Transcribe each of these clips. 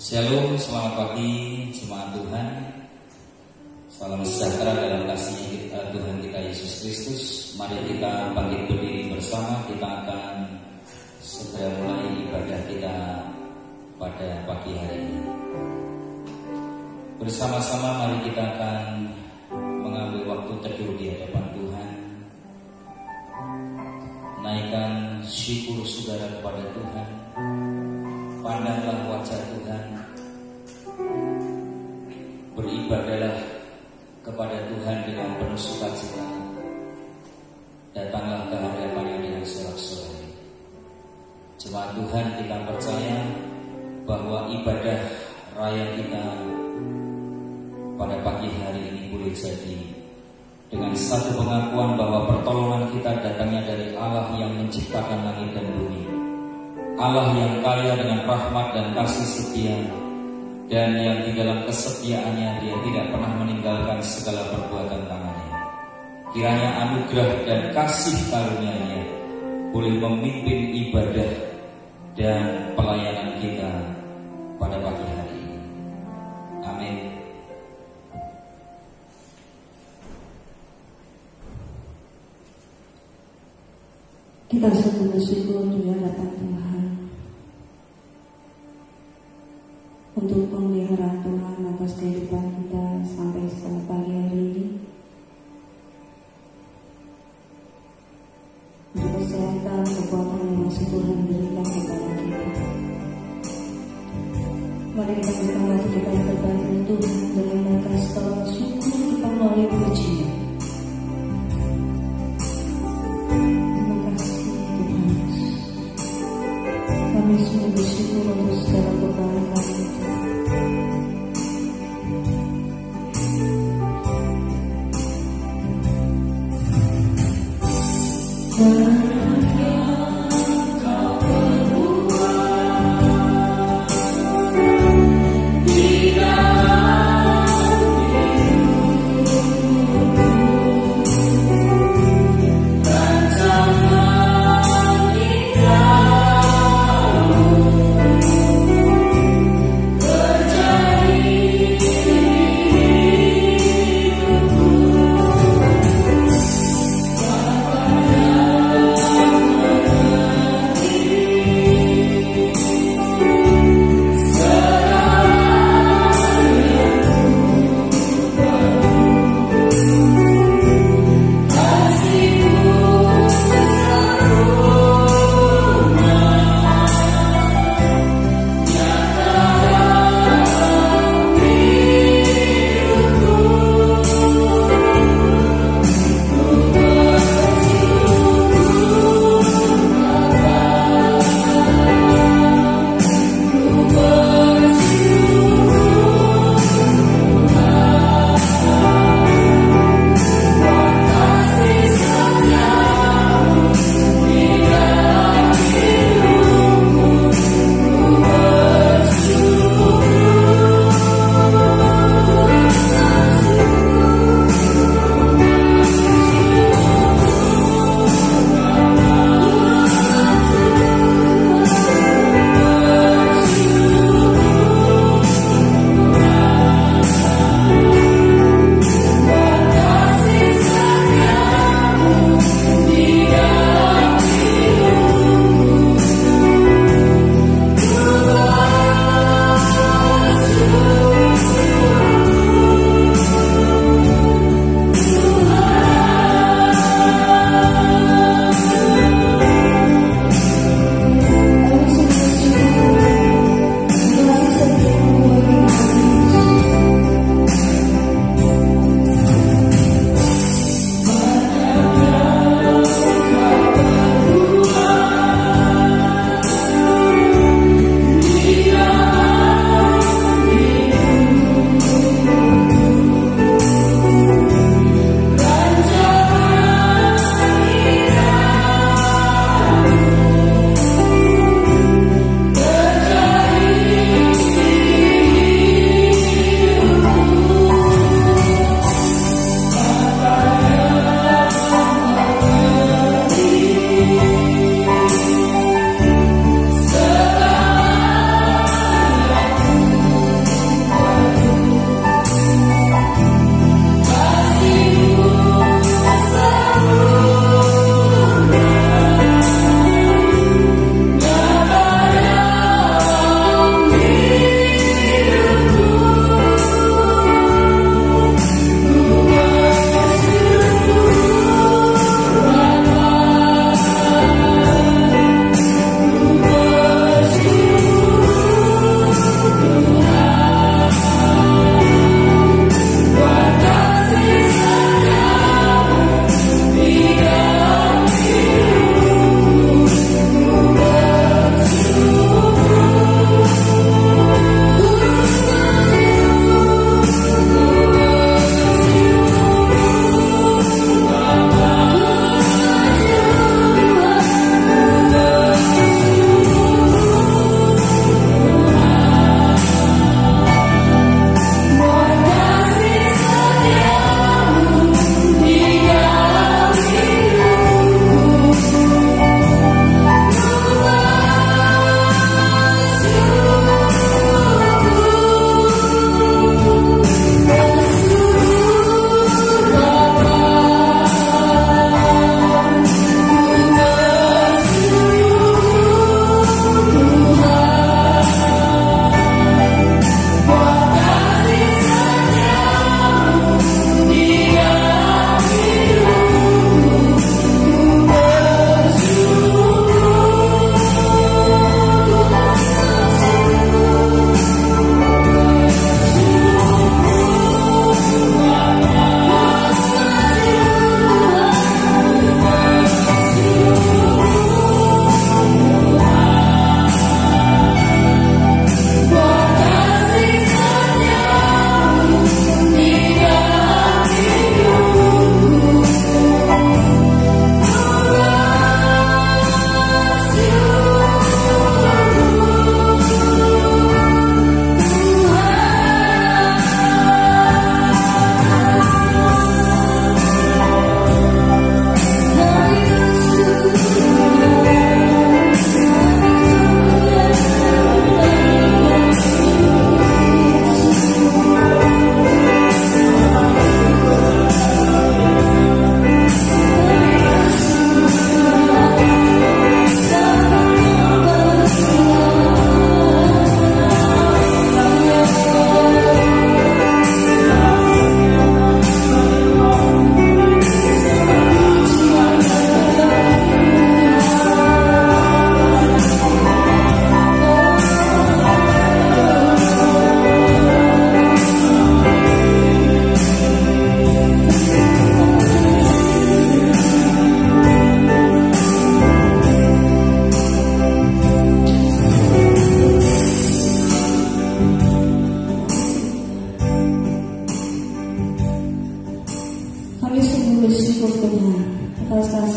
Shalom, selamat pagi jemaat Tuhan. Salam sejahtera dalam kasih Tuhan kita Yesus Kristus. Mari kita bangkit berdiri bersama. Kita akan segera mulai ibadah kita pada pagi hari ini. Bersama-sama mari kita akan mengambil waktu teduh di hadapan Tuhan. Naikkan syukur saudara kepada Tuhan. Pandanglah wajah Tuhan. Beribadahlah kepada Tuhan dengan penuh sukacita. Datanglah ke hadapannya dengan sorak-sorai. Jemaat Tuhan, kita percaya bahwa ibadah raya kita pada pagi hari ini boleh jadi dengan satu pengakuan bahwa pertolongan kita datangnya dari Allah yang menciptakan langit dan bumi, Allah yang kaya dengan rahmat dan kasih setia, dan yang di dalam kesetiaannya Dia tidak pernah meninggalkan segala perbuatan tangannya. Kiranya anugerah dan kasih karunia-Nya boleh memimpin ibadah dan pelayanan kita pada pagi hari ini. Amin. Kita sungguh bersyukur di hadapan Tuhan untuk pemeliharaan Tuhan atas kehidupan kita sampai pagi hari ini, untuk kesehatan, kekuatan yang masih Tuhan berikan kepada kita. Mari kita berikan waktu kita yang terbaik untuk Tuhan dan menaikkan segala syukur kita melalui pujian. Kami sungguh bersyukur untuk segala kebaikan itu. Di dalam hidup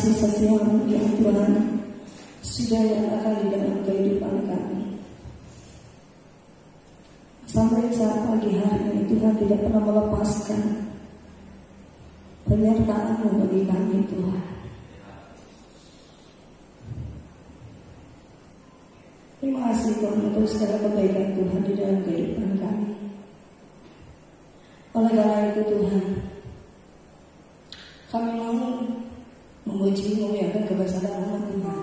kasih setiamu ya Tuhan sudah nyatakan di dalam kehidupan kami. Sampai saat pagi hari ini Tuhan tidak pernah melepaskan penyertaan-Mu bagi kami Tuhan. Terima kasih Tuhan untuk segala kebaikan Tuhan di dalam kehidupan kami. Oleh karena itu Tuhan, kami mau memuji-Mu ya kebesaran nama Tuhan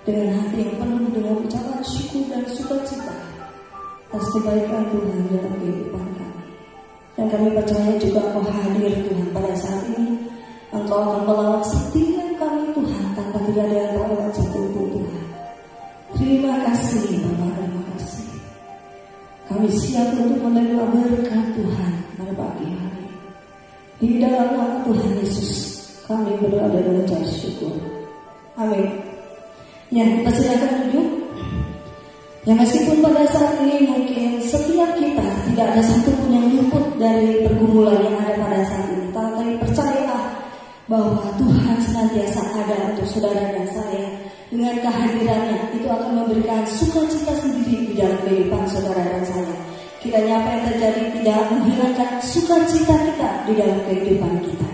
dengan hati yang penuh dengan ucapan syukur dan sukacita atas kebaikan Tuhan dalam kehidupan kami. Dan kami percaya juga Engkau hadir Tuhan pada saat ini. Engkau akan melawat setiap kami Tuhan tanpa tidak ada yang melawat satupun Tuhan. Terima kasih Bapa, terima kasih. Kami siap untuk menerima berkat Tuhan pada pagi hari. Di dalam nama Tuhan Yesus kami berdoa dan mengucap syukur. Amin. Ya, kita silakan duduk. Ya, meskipun pada saat ini mungkin setiap kita tidak ada satupun yang luput dari pergumulan yang ada pada saat ini, tapi percayalah bahwa Tuhan senantiasa ada untuk saudara dan saya. Dengan kehadirannya itu akan memberikan sukacita sendiri di dalam kehidupan saudara dan saya. Kiranya apa yang terjadi tidak menghilangkan sukacita kita di dalam kehidupan kita.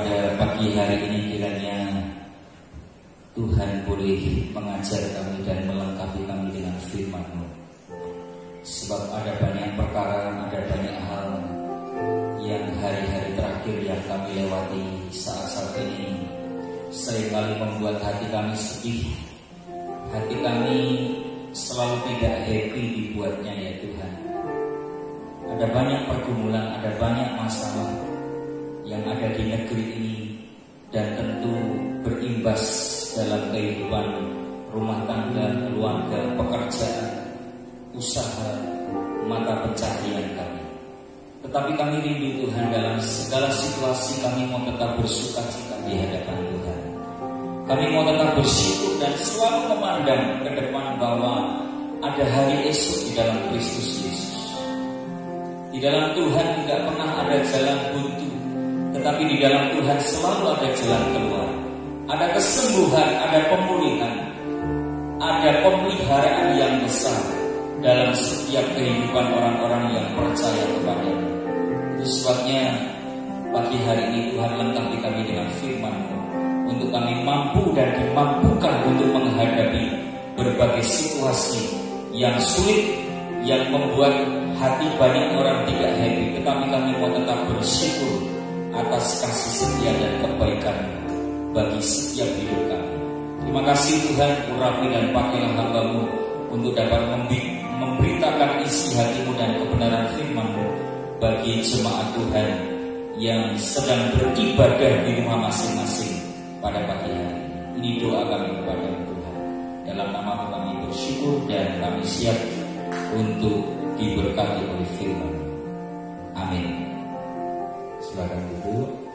pada pagi hari ini kiranya Tuhan boleh mengajar kami dan melengkapi kami dengan firman-Mu. Sebab ada banyak perkara, ada banyak hal yang hari-hari terakhir yang kami lewati saat-saat ini seringkali membuat hati kami sedih. Hati kami selalu tidak happy dibuatnya ya Tuhan. Ada banyak pergumulan, ada banyak masalah yang ada di negeri ini dan tentu berimbas dalam kehidupan rumah tangga, keluarga, pekerjaan, usaha, mata pencaharian kami. Tetapi kami rindu Tuhan, dalam segala situasi kami mau tetap bersukacita di hadapan Tuhan. Kami mau tetap bersyukur dan selalu memandang ke depan bahwa ada hari esok di dalam Kristus Yesus. Di dalam Tuhan tidak pernah ada jalan buntu, tetapi di dalam Tuhan selalu ada jalan keluar. Ada kesembuhan, ada pemulihan, ada pemeliharaan yang besar dalam setiap kehidupan orang-orang yang percaya kepada-Nya. Itu sebabnya pagi hari ini Tuhan lengkapi kami dengan firman-Mu, untuk kami mampu dan dimampukan untuk menghadapi berbagai situasi yang sulit, yang membuat hati banyak orang tidak happy. Tetapi kami mau tetap bersyukur atas kasih setia dan kebaikan bagi setiap hidup kami. Terima kasih Tuhan, urapi dan pakailah hamba-Mu untuk dapat memberitakan isi hati-Mu dan kebenaran firman-Mu bagi jemaat Tuhan yang sedang beribadah di rumah masing-masing pada pagi hari ini. Ini doa kami kepada Tuhan. Dalam nama-Mu kami bersyukur dan kami siap untuk diberkati oleh firman. Amin. Silakan duduk.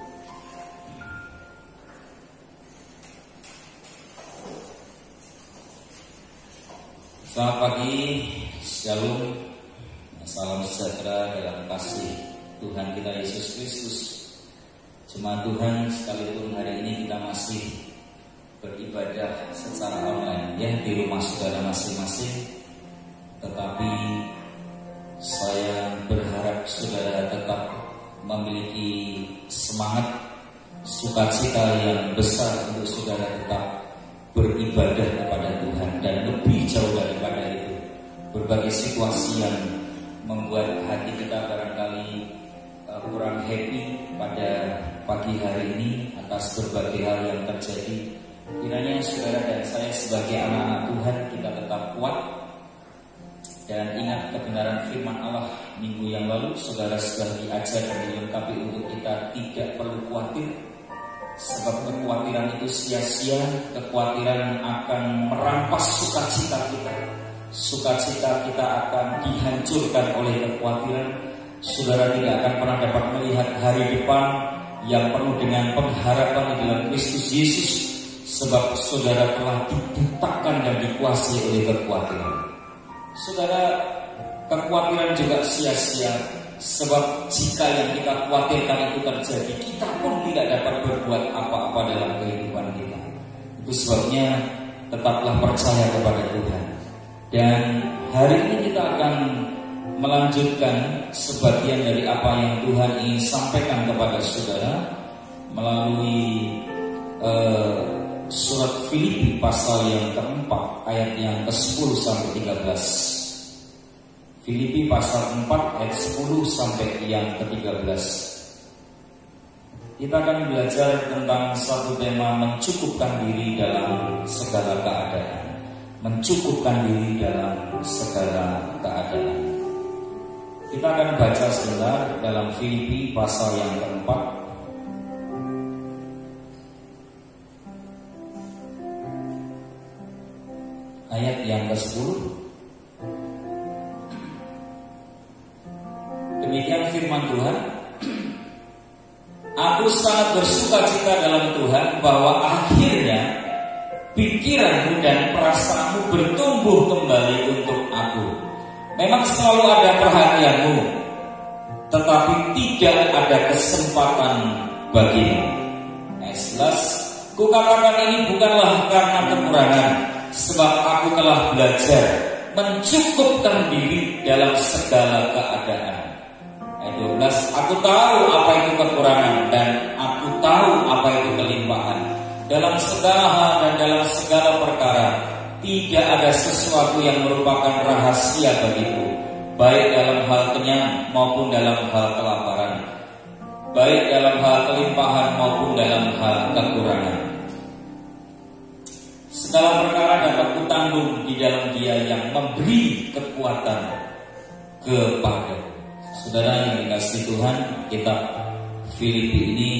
Selamat pagi, Shalom, salam sejahtera dalam kasih Tuhan kita Yesus Kristus. Jemaat Tuhan, sekalipun hari ini kita masih beribadah secara online ya di rumah saudara masing-masing, tetapi saya berharap saudara tetap memiliki semangat, sukacita yang besar untuk saudara tetap beribadah kepada Tuhan. Dan lebih jauh daripada itu, berbagai situasi yang membuat hati kita barangkali kurang happy pada pagi hari ini atas berbagai hal yang terjadi, kiranya saudara dan saya sebagai anak-anak Tuhan kita tetap kuat dan ingat kebenaran firman Allah. Minggu yang lalu saudara sudah diajar dan dilengkapi untuk kita tidak perlu khawatir, sebab kekhawatiran itu sia-sia. Kekhawatiran akan merampas sukacita kita. Sukacita kita akan dihancurkan oleh kekhawatiran. Saudara tidak akan pernah dapat melihat hari depan yang penuh dengan pengharapan di dalam Kristus Yesus, sebab saudara telah dibutakan dan dikuasai oleh kekhawatiran. Saudara, kekhawatiran juga sia-sia, sebab jika yang kita khawatirkan itu terjadi, kita pun tidak dapat berbuat apa-apa dalam kehidupan kita. Itu sebabnya tetaplah percaya kepada Tuhan. Dan hari ini kita akan melanjutkan sebagian dari apa yang Tuhan ingin sampaikan kepada saudara melalui surat Filipi pasal yang keempat ayat yang ke-10 sampai 13. Filipi pasal 4 ayat 10 sampai yang ke-13. Kita akan belajar tentang satu tema, mencukupkan diri dalam segala keadaan. Mencukupkan diri dalam segala keadaan. Kita akan baca sebentar dalam Filipi pasal yang keempat ayat yang ke-10. Demikian firman Tuhan. Aku sangat bersukacita dalam Tuhan bahwa akhirnya pikiranmu dan perasaanmu bertumbuh kembali untuk aku. Memang selalu ada perhatianmu, tetapi tidak ada kesempatan bagimu. Kukatakan ini bukanlah karena kekurangan, sebab aku telah belajar mencukupkan diri dalam segala keadaan. Ayat 12, aku tahu apa itu kekurangan dan aku tahu dalam segala hal dan dalam segala perkara tidak ada sesuatu yang merupakan rahasia bagiku, baik dalam hal kenyang maupun dalam hal kelaparan, baik dalam hal kelimpahan maupun dalam hal kekurangan. Segala perkara dapat kutanggung di dalam Dia yang memberi kekuatan kepada. Saudara yang dikasihi Tuhan, kitab Filipi ini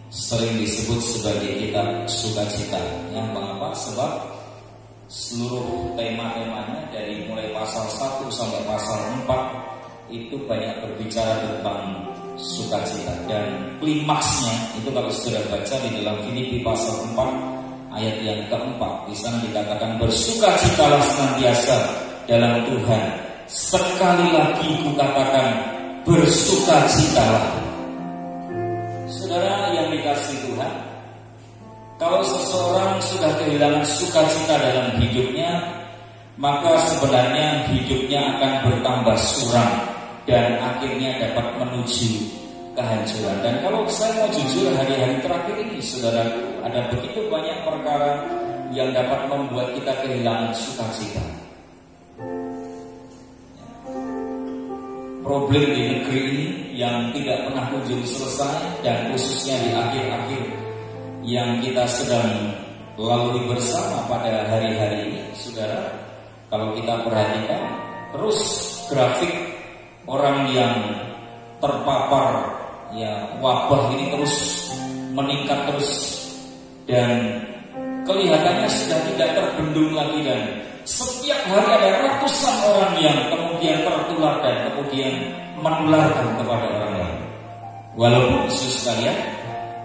sering disebut sebagai kitab sukacita. Yang mengapa? Sebab seluruh tema-temanya dari mulai pasal 1 sampai pasal 4 itu banyak berbicara tentang sukacita. Dan klimaksnya itu kalau sudah baca di dalam Filipi pasal 4 ayat yang keempat, di sana dikatakan bersukacitalah senantiasa dalam Tuhan. Sekali lagi kukatakan bersukacitalah. Saudara yang dikasihi Tuhan, kalau seseorang sudah kehilangan sukacita dalam hidupnya, maka sebenarnya hidupnya akan bertambah suram dan akhirnya dapat menuju kehancuran. Dan kalau saya mau jujur, hari-hari terakhir ini, saudara, ada begitu banyak perkara yang dapat membuat kita kehilangan sukacita. Problem di negeri ini yang tidak pernah kunjung selesai, dan khususnya di akhir-akhir yang kita sedang lalui bersama pada hari-hari ini, saudara, kalau kita perhatikan terus grafik orang yang terpapar ya wabah ini terus meningkat terus, dan kelihatannya sudah tidak terbendung lagi, dan setiap hari ada ratusan orang yang kemudian tertular dan kemudian menularkan kepada orang lain. Walaupun Yesus sekalian,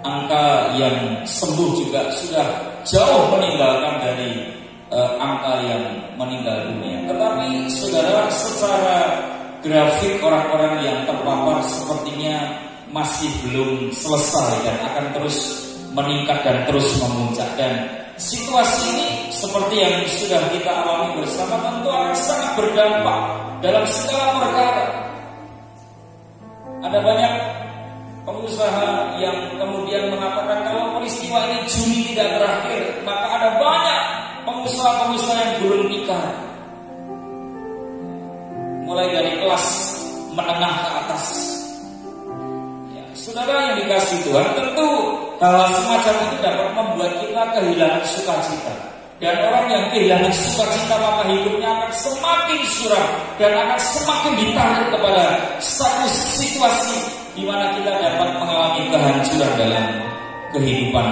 angka yang sembuh juga sudah jauh meninggalkan dari angka yang meninggal dunia. Tetapi saudara, secara grafik orang-orang yang terpapar sepertinya masih belum selesai dan akan terus meningkat dan terus memuncak. Dan situasi ini seperti yang sudah kita alami bersama tentu akan sangat berdampak dalam segala perkara. Ada banyak pengusaha yang kemudian mengatakan kalau peristiwa ini Juni tidak berakhir, maka ada banyak pengusaha-pengusaha yang gulung tikar, mulai dari kelas menengah ke atas. Saudara yang dikasihi Tuhan, tentu hal semacam itu dapat membuat kita kehilangan sukacita. Dan orang yang kehilangan sukacita, maka hidupnya akan semakin suram dan akan semakin ditarik kepada satu situasi di mana kita dapat mengalami kehancuran dalam kehidupan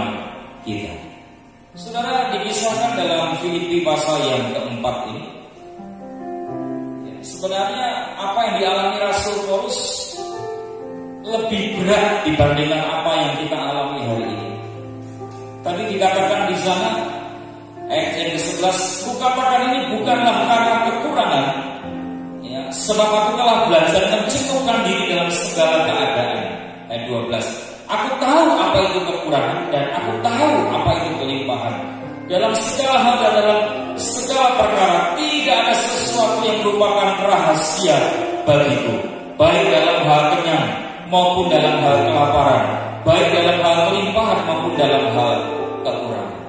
kita. Saudara, dikisahkan dalam Filipi pasal yang keempat ini, sebenarnya apa yang dialami Rasul Paulus lebih berat dibandingkan apa yang kita alami hari ini. Tadi dikatakan di sana ayat yang ke-11, kukatakan ini bukanlah karena kekurangan, ya, sebab aku telah belajar mencukupkan diri dalam segala keadaan. Ayat 12, aku tahu apa itu kekurangan dan aku tahu apa itu kelimpahan. Dalam segala hal dan dalam segala perkara tidak ada sesuatu yang merupakan rahasia bagiku, baik dalam hal kenyang maupun dalam hal kelaparan, baik dalam hal kelimpahan maupun dalam hal kekurangan.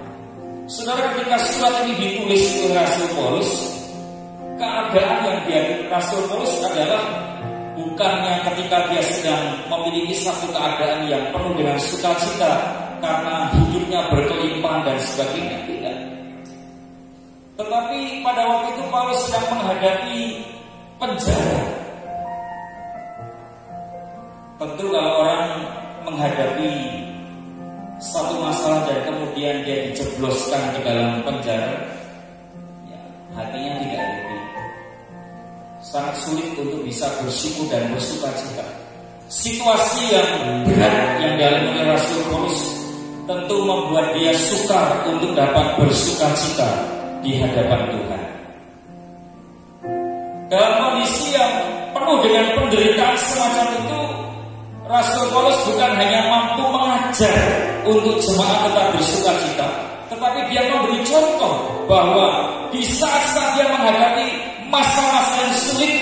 Saudara, ketika surat ini ditulis oleh Rasul Paulus, keadaan yang dihadapi Rasul Paulus adalah bukannya ketika dia sedang memiliki satu keadaan yang penuh dengan sukacita karena hidupnya berkelimpahan dan sebagainya, tidak. Tetapi pada waktu itu Paulus sedang menghadapi penjara. Tentu kalau orang menghadapi satu masalah dan kemudian dia dijebloskan ke dalam penjara, ya, hatinya tidak happy. Sangat sulit untuk bisa bersyukur dan bersukacita. Situasi yang berat yang dialami oleh Rasul Paulus tentu membuat dia sukar untuk dapat bersukacita di hadapan Tuhan. Dalam kondisi yang penuh dengan penderitaan semacam itu, Rasul Paulus bukan hanya mampu mengajar untuk jemaat tetap bersukacita, tetapi dia memberi contoh bahwa di saat-saat dia menghadapi masa-masa yang sulit,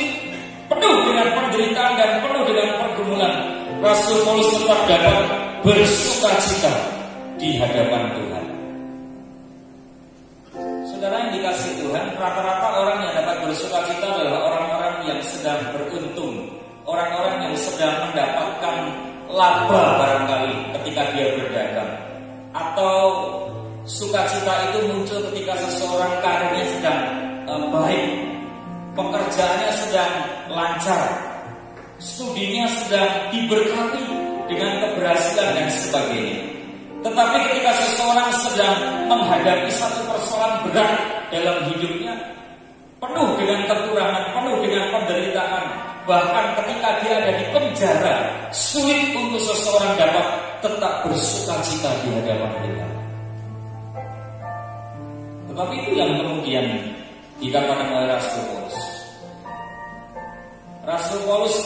penuh dengan penderitaan dan penuh dengan pergumulan, Rasul Paulus tetap dapat bersukacita. di hadapan Tuhan. Saudara yang dikasihi Tuhan, rata-rata orang yang dapat bersukacita adalah orang-orang yang sedang beruntung, orang-orang yang sedang mendapatkan laba barangkali ketika dia berdagang, atau sukacita itu muncul ketika seseorang karirnya sedang baik, pekerjaannya sedang lancar, studinya sedang diberkati dengan keberhasilan dan sebagainya. Tetapi ketika seseorang sedang menghadapi satu persoalan berat dalam hidupnya, penuh dengan kekurangan, penuh dengan penderitaan, bahkan ketika dia ada di penjara, sulit untuk seseorang dapat tetap bersukacita di hadapan Tuhan. Tetapi itu yang kemudian dikatakan oleh Rasul Paulus. Rasul Paulus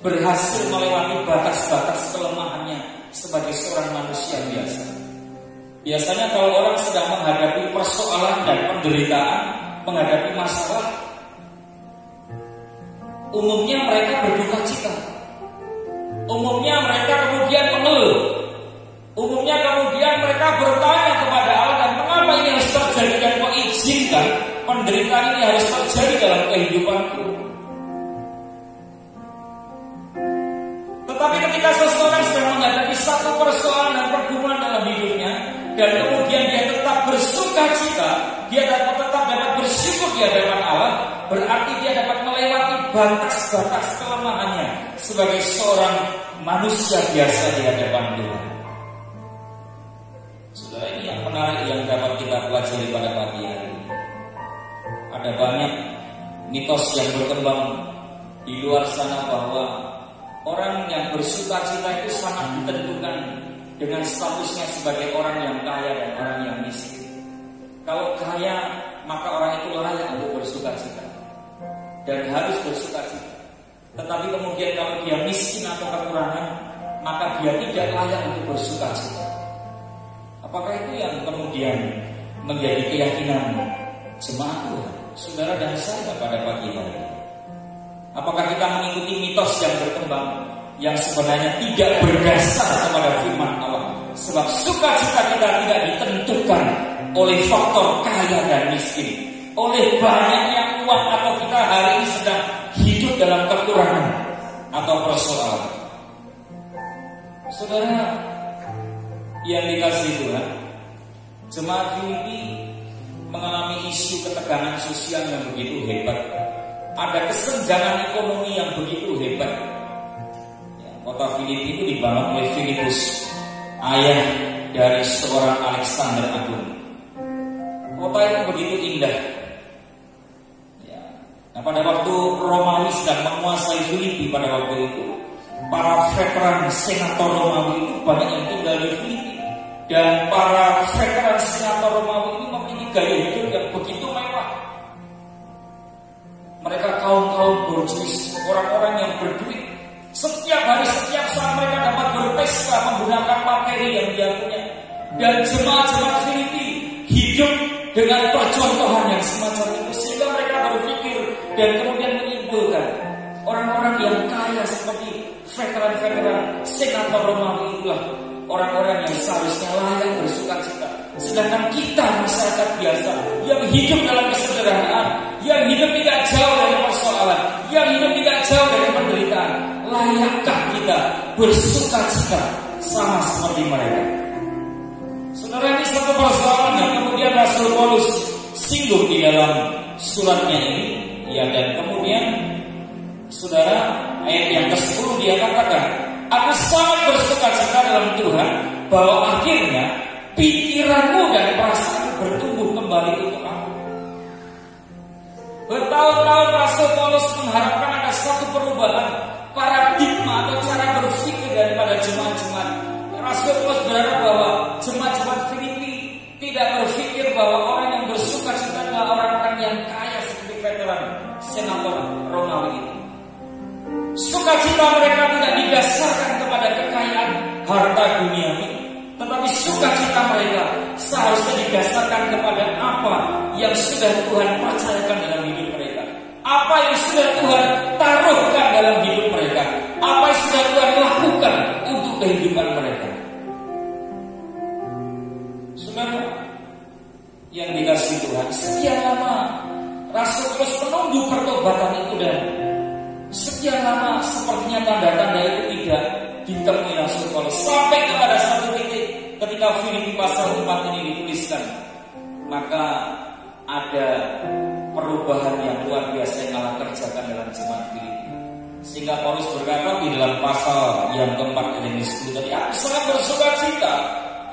berhasil melewati batas-batas kelemahannya sebagai seorang manusia biasa. Biasanya kalau orang sedang menghadapi persoalan dan penderitaan, menghadapi masalah, umumnya mereka berduka cita. Umumnya mereka kemudian mengeluh. Umumnya kemudian mereka bertanya kepada Allah, dan mengapa ini harus terjadi, dan kok izinkan penderitaan ini harus terjadi dalam kehidupanku. Tetapi ketika seseorang sedang menghadapi satu persoalan dan pergumulan dalam hidupnya, dan kemudian dia tetap bersuka cita, dia tetap dapat bersyukur di hadapan Allah, berarti dia dapat melewati batas-batas kelemahannya sebagai seorang manusia biasa di hadapan Tuhan. Saudara, ini yang menarik yang dapat kita pelajari pada pagi hari ini. Ada banyak mitos yang berkembang di luar sana bahwa orang yang bersuka cita itu sangat ditentukan dengan statusnya sebagai orang yang kaya dan orang yang miskin. Kalau kaya, maka orang itu layak untuk bersuka cita dan harus bersuka cita. Tetapi kemudian kalau dia miskin atau kekurangan, maka dia tidak layak untuk bersuka cita. Apakah itu yang kemudian menjadi keyakinan jemaat Tuhan, saudara dan saya pada pagi hari? Apakah kita mengikuti mitos yang berkembang yang sebenarnya tidak berdasar kepada firman Allah? Sebab sukacita kita tidak ditentukan oleh faktor kaya dan miskin, oleh banyaknya uang, atau kita hari ini sedang hidup dalam kekurangan atau persoalan. Saudara yang dikasihi Tuhan, jemaat Filipi mengalami isu ketegangan sosial yang begitu hebat. Ada kesenjangan ekonomi yang begitu hebat. Kota Filipi itu dibangun oleh Filipus, ayah dari seorang Alexander Agung. Kota itu begitu indah. Nah, pada waktu Romawi sedang menguasai Filipi pada waktu itu, para veteran senator Romawi itu banyak yang tinggal di Filipi. Dan para veteran senator Romawi ini memiliki gaya hidup yang begitu mewah. Mereka kaum-kaum borjuis, orang-orang yang berduit. Setiap hari, setiap saat mereka dapat berpesta menggunakan materi yang dia punya. Dan jemaat-jemaat Filipi hidup dengan percontohan yang semacam itu, sehingga mereka berpikir dan kemudian menyimpulkan orang-orang yang kaya seperti veteran-veteran senator Romawi itulah orang-orang yang seharusnya layak bersukacita. Sedangkan kita masyarakat biasa yang hidup dalam kesederhanaan, yang hidup tidak jauh dari persoalan, yang hidup tidak jauh dari penderitaan, layakkah kita bersukacita sama seperti mereka? Saudara, ini satu persoalan yang kemudian Rasul Paulus singgung di dalam suratnya ini, ya. Dan kemudian saudara, ayat yang ke-10 dia katakan, aku sangat bersukacita dalam Tuhan bahwa akhirnya pikiranmu dan perasaanmu bertumbuh kembali untuk aku. Bertahun-tahun Rasul Paulus mengharapkan ada satu perubahan paradigma atau cara berpikir daripada jemaat-jemaat. Rasul Paulus berharap bahwa jemaat-jemaat Filipi tidak berpikir bahwa orang yang bersukacita adalah orang-orang yang kaya seperti veteran senator Romawi itu. Sukacita mereka tidak didasarkan kepada kekayaan harta duniawi, tetapi sukacita mereka seharusnya didasarkan kepada apa yang sudah Tuhan percayakan dalam hidup mereka, apa yang sudah Tuhan taruhkan dalam hidup mereka, apa yang sudah Tuhan lakukan untuk kehidupan mereka. Saudara yang dikasih Tuhan, sekian lama Rasul Paulus menunggu pertobatan itu, dan sekian lama sepertinya tanda-tanda itu tidak ditemui Rasul Paulus, sampai kepada satu titik ketika Filipi pasal 4 ini dituliskan, maka ada perubahan yang luar biasa yang Allah kerjakan dalam jemaat Filipi, sehingga Paulus berkata di dalam pasal yang keempat ayat 10 tadi, aku sangat bersukacita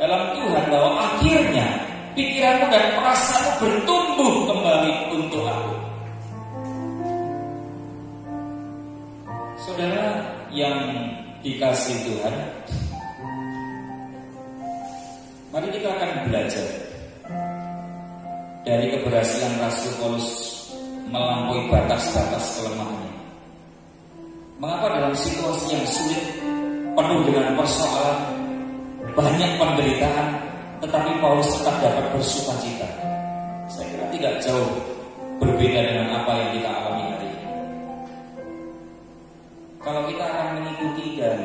dalam Tuhan bahwa akhirnya pikiranmu dan perasaanmu bertumbuh kembali untuk aku. Saudara yang dikasih Tuhan, mari kita akan belajar dari keberhasilan Rasul Paulus melampaui batas-batas kelemahannya. Mengapa dalam situasi yang sulit, penuh dengan persoalan, banyak penderitaan, tetapi Paulus tetap dapat bersukacita? Saya kira tidak jauh berbeda dengan apa yang kita alami hari ini. Kalau kita akan mengikuti dan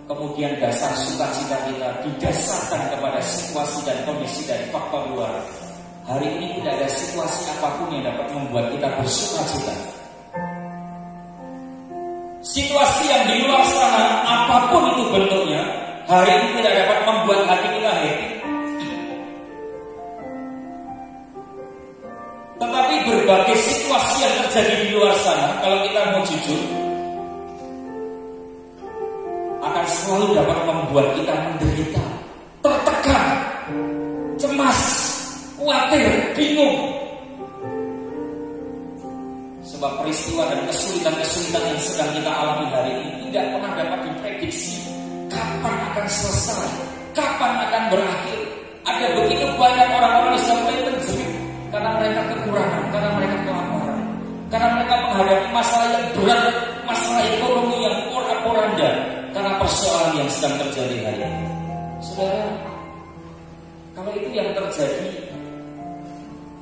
kemudian dasar sukacita kita didasarkan kepada situasi dan kondisi dari faktor luar, hari ini tidak ada situasi apapun yang dapat membuat kita bersukacita. Situasi yang di luar sana, apapun itu bentuknya, hari ini tidak dapat membuat hati kita happy. Tetapi berbagai situasi yang terjadi di luar sana, kalau kita mau jujur, akan selalu dapat membuat kita menderita, tertekan, cemas, khawatir, bingung. Sebab peristiwa dan kesulitan-kesulitan yang sedang kita alami hari ini tidak pernah dapat diprediksi kapan akan selesai, kapan akan berakhir. Ada begitu banyak orang-orang yang sudah mulai menjerit karena mereka kekurangan, karena mereka kelaparan, karena mereka menghadapi masalah yang berat, masalah ekonomi yang porak-poranda, karena persoalan yang sedang terjadi hari ini. Saudara, kalau itu yang terjadi,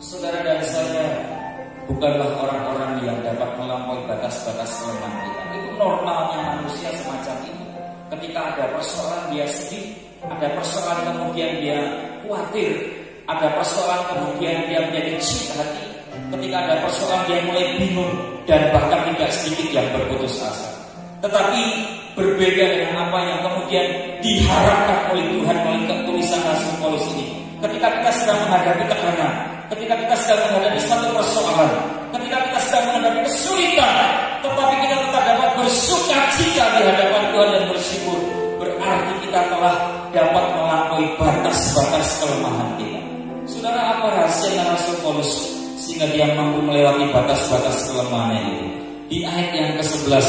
saudara dan saya bukanlah orang-orang yang dapat melampaui batas-batas kelemahan kita. Itu normalnya manusia semacam ini. Ketika ada persoalan dia sedih, ada persoalan kemudian dia khawatir, ada persoalan kemudian dia menjadi sulit hati. Ketika ada persoalan dia mulai bingung dan bahkan tidak sedikit yang berputus asa. Tetapi berbeda dengan apa yang kemudian diharapkan oleh Tuhan melalui tulisan Rasul Paulus ini. Ketika kita sedang menghadapi tekanan, ketika kita sedang menghadapi satu persoalan, ketika kita sedang menghadapi kesulitan, tetapi kita tetap dapat bersukacita di hadapan Tuhan dan bersyukur, berarti kita telah dapat melampaui batas-batas kelemahan kita. Saudara, apa rahasia Rasul Paulus sehingga dia mampu melewati batas-batas kelemahan ini? Di ayat yang ke-11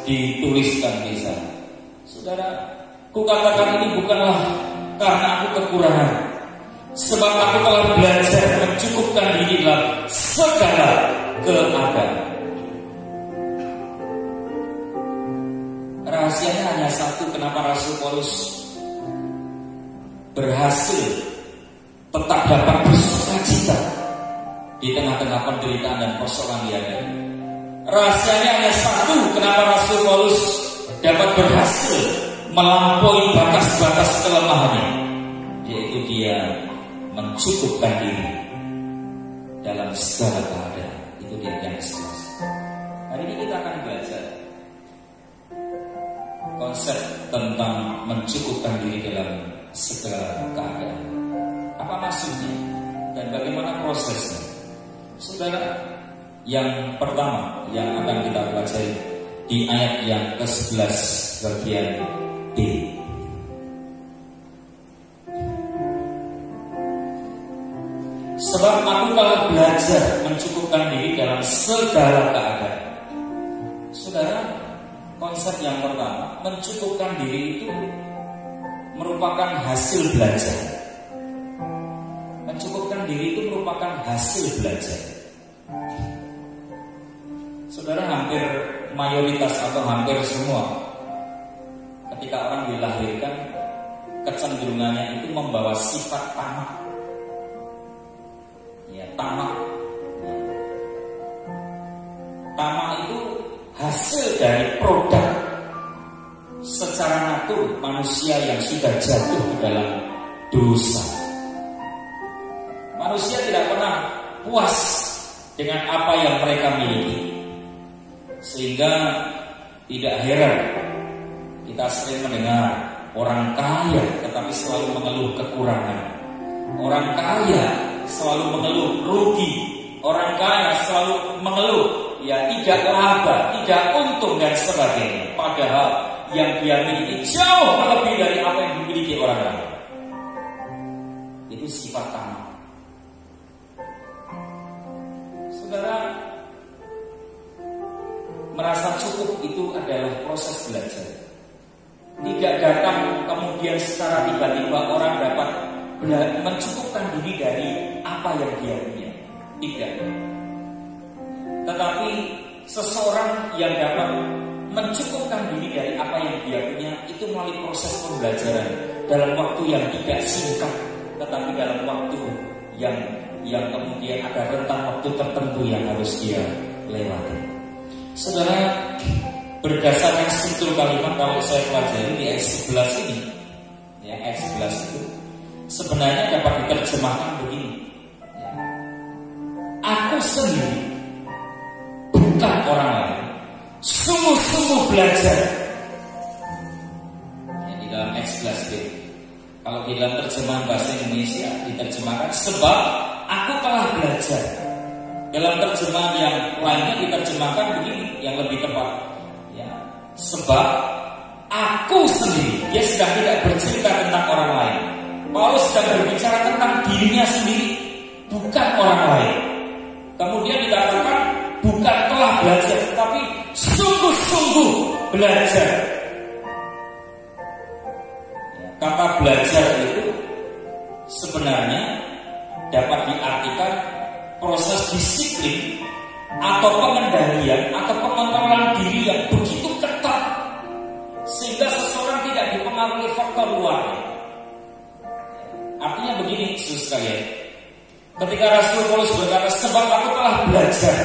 dituliskan di sana. Saudara, kukatakan ini bukanlah karena aku kekurangan, sebab aku telah belajar mencukupkan diri dalam segala keadaan. Rahasianya hanya satu, kenapa Rasul Paulus berhasil tetap dapat bersukacita di tengah-tengah penderitaan dan persoalan dia hadapi. Rahasianya hanya satu, kenapa Rasul Paulus dapat berhasil melampaui batas-batas kelemahannya, yaitu dia mencukupkan diri dalam segala keadaan. Itu dia yang jelas. Hari ini kita akan belajar konsep tentang mencukupkan diri dalam segala keadaan. Apa maksudnya dan bagaimana prosesnya? Saudara, yang pertama yang akan kita pelajari di ayat yang ke-11 bagian B. Sebab aku telah belajar mencukupkan diri dalam segala keadaan. Saudara, konsep yang pertama, mencukupkan diri itu merupakan hasil belajar. Mencukupkan diri itu merupakan hasil belajar. Saudara, hampir mayoritas atau hampir semua ketika orang dilahirkan, kecenderungannya itu membawa sifat tamak. Ya, tamak. Tamak itu hasil dari produk secara natur manusia yang sudah jatuh ke dalam dosa. manusia tidak pernah puas dengan apa yang mereka miliki. Sehingga tidak heran kita sering mendengar orang kaya tetapi selalu mengeluh kekurangan. Orang kaya selalu mengeluh rugi. Orang kaya selalu mengeluh tidak laba, tidak untung dan sebagainya. Padahal yang dia miliki jauh lebih dari apa yang dimiliki orang lain. Itu sifat tamak. Saudara, merasa cukup itu adalah proses belajar. Tidak datang kemudian secara tiba-tiba orang dapat mencukupkan diri dari apa yang dia punya. Tidak. Tetapi seseorang yang dapat mencukupkan diri dari apa yang dia punya itu melalui proses pembelajaran dalam waktu yang tidak singkat, tetapi dalam waktu yang kemudian ada rentang waktu tertentu yang harus dia lewati. Saudara, berdasarkan struktur kalimat kalau saya pelajari di ayat 11 ini, ayat 11 itu sebenarnya dapat diterjemahkan begini. Aku sendiri, bukan orang lain, sungguh-sungguh belajar. Di dalam ayat 11b. Kalau di dalam terjemahan bahasa Indonesia diterjemahkan sebab aku telah belajar. Dalam terjemahan yang lainnya diterjemahkan begini, yang lebih tepat. Sebab aku sendiri, dia sedang tidak bercerita tentang orang lain. Paulus sedang berbicara tentang dirinya sendiri, bukan orang lain. Kemudian dikatakan bukan telah belajar, tapi sungguh-sungguh belajar. Kata belajar itu sebenarnya dapat diartikan proses disiplin atau pengendalian atau pengontrolan diri yang begitu ketat sehingga seseorang tidak dipengaruhi faktor luar. Artinya begini, saudara sekalian, ketika Rasul Paulus berkata sebab aku telah belajar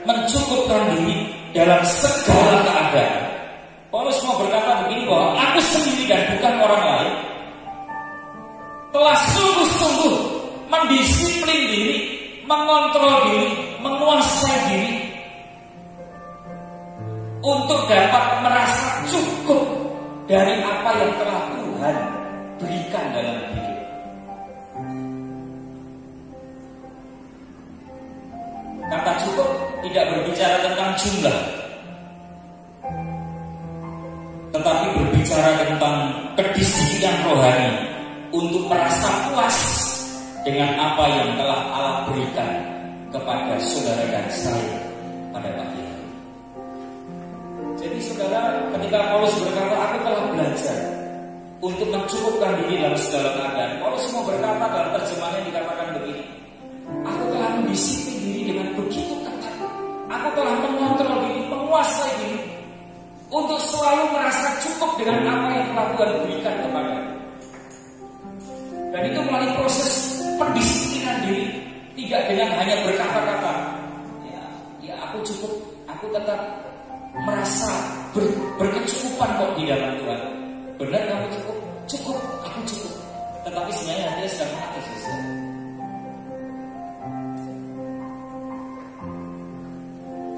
mencukupkan diri dalam segala keadaan, Paulus mau berkata begini bahwa aku sendiri dan bukan orang lain telah sungguh-sungguh mendisiplin diri, mengontrol diri, menguasai diri untuk dapat merasa cukup dari apa yang telah Tuhan berikan dalam hidup. Kata cukup tidak berbicara tentang jumlah, tetapi berbicara tentang kedisiplinan rohani untuk merasa puas dengan apa yang telah Allah berikan kepada saudara dan saya pada pagi hari. Jadi saudara, ketika Paulus berkata aku telah belajar untuk mencukupkan diri dalam segala keadaan, Paulus mau berkata dalam terjemahannya dikatakan begini, aku telah mendisiplin diri dengan begitu ketat, aku telah mengontrol diri, menguasai diri untuk selalu merasa cukup dengan apa yang telah Tuhan berikan kepada. Dan itu melalui proses pendisiplinan diri, tidak dengan hanya berkata-kata, ya aku cukup, aku tetap merasa berkecukupan kok di dalam Tuhan. Benar kamu cukup, cukup, aku cukup. Tetapi sebenarnya dia sedang mati susah.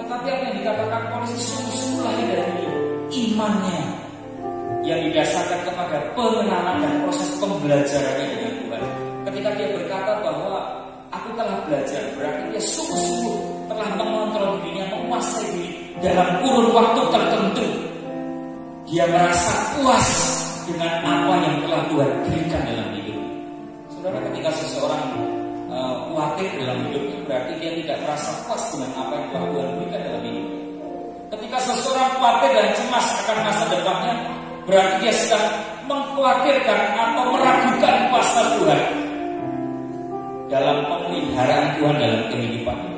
Tetapi apa yang dikatakan Paulus sungguh-sungguh lahir dari imannya yang didasarkan kepada pengenalan dan proses pembelajarannya dengan Tuhan. Ketika dia berkata bahwa aku telah belajar, berarti dia sungguh-sungguh telah mengontrol dirinya, menguasai diri dalam kurun waktu tertentu. Dia merasa puas dengan apa yang telah Tuhan berikan dalam hidup. Saudara, ketika seseorang khawatir dalam hidupnya, berarti dia tidak merasa puas dengan apa yang telah Tuhan berikan dalam hidup. Ketika seseorang khawatir dan cemas akan masa depannya, berarti dia sedang mengkhawatirkan atau meragukan kuasa Tuhan dalam pemeliharaan Tuhan dalam kehidupannya.